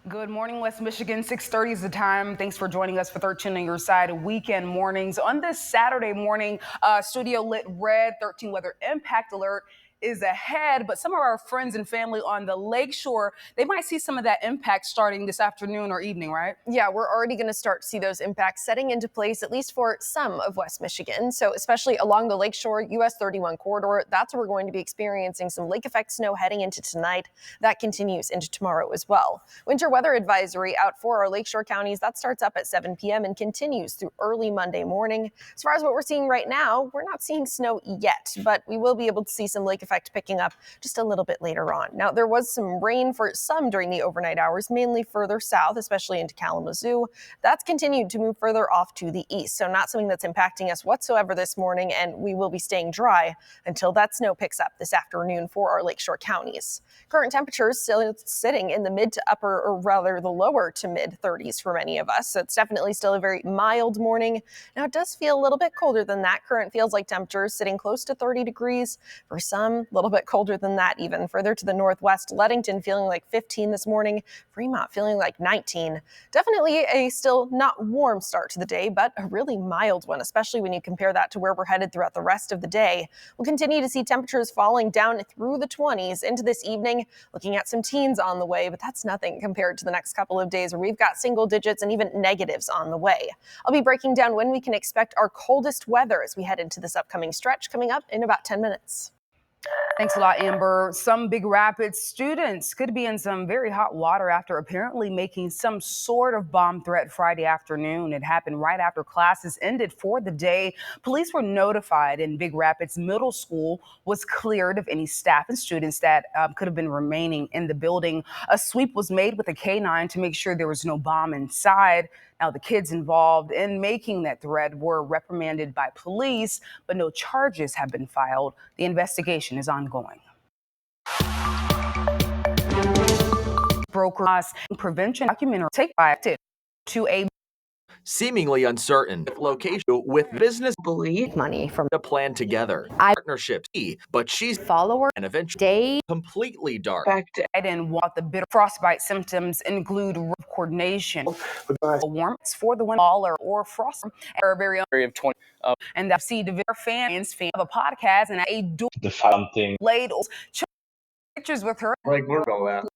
Good morning, West Michigan. 6:30 is the time. Thanks for joining us for 13 on your side weekend mornings. On this Saturday morning, studio lit red 13 weather impact alert is ahead, but some of our friends and family on the lakeshore, they might see some of that impact starting this afternoon or evening, right? Yeah, we're already going to start to see those impacts setting into place, at least for some of West Michigan. So especially along the lakeshore US 31 corridor, that's where we're going to be experiencing some lake effect snow heading into tonight. That continues into tomorrow as well. Winter weather advisory out for our lakeshore counties. That starts up at 7 p.m. and continues through early Monday morning. As far as what we're seeing right now, we're not seeing snow yet, but we will be able to see some lake effect picking up just a little bit later on. Now, there was some rain for some during the overnight hours, mainly further south, especially into Kalamazoo. That's continued to move further off to the east, so not something that's impacting us whatsoever this morning, and we will be staying dry until that snow picks up this afternoon for our lakeshore counties. Current temperatures still sitting in the mid to upper, or rather the lower to mid 30s for many of us, so it's definitely still a very mild morning. Now, it does feel a little bit colder than that. Current feels like temperatures sitting close to 30 degrees. For some, a little bit colder than that even. Further to the northwest, Leadington feeling like 15 this morning, Fremont feeling like 19. Definitely a still not warm start to the day, but a really mild one, especially when you compare that to where we're headed throughout the rest of the day. We'll continue to see temperatures falling down through the 20s into this evening, looking at some teens on the way, but that's nothing compared to the next couple of days where we've got single digits and even negatives on the way. I'll be breaking down when we can expect our coldest weather as we head into this upcoming stretch coming up in about 10 minutes. Thanks a lot, Amber. Some Big Rapids students could be in some very hot water after apparently making some sort of bomb threat Friday afternoon. It happened right after classes ended for the day. Police were notified, and Big Rapids Middle School was cleared of any staff and students that could have been remaining in the building. A sweep was made with a K-9 to make sure there was no bomb inside. Now, the kids involved in making that threat were reprimanded by police, but no charges have been filed. The investigation is ongoing. Broker prevention documentary take by to a seemingly uncertain location with business believe money from a plan together. Partnerships, but she's follower and eventually day completely dark. And what the bitter frostbite symptoms include coordination, warmth for the baller or frost, or very of 20. And that see the fans of a podcast and a do the something laid pictures with her. like we're going.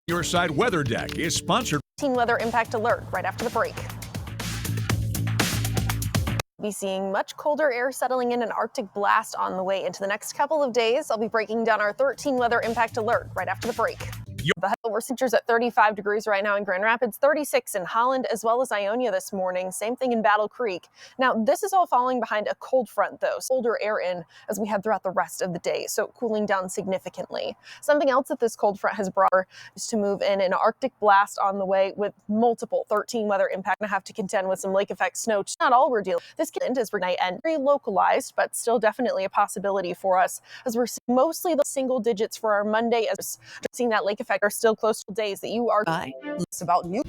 Your Side Weather Deck is sponsored. Weather impact alert right after the break. Be seeing much colder air settling in, an Arctic blast on the way into the next couple of days. I'll be breaking down our 13 weather impact alert right after the break. The we're temperatures at 35 degrees right now in Grand Rapids, 36 in Holland, as well as Ionia this morning. Same thing in Battle Creek. Now, this is all falling behind a cold front, though. Colder air in as we head throughout the rest of the day, so cooling down significantly. Something else that this cold front has brought is to move in an Arctic blast on the way with multiple 13 weather impact. Going to have to contend with some lake effect snow. Not all we're dealing with. This is for night and very localized, but still definitely a possibility for us as we're seeing mostly the single digits for our Monday. As seeing that lake effect are still close to days that you are by about new.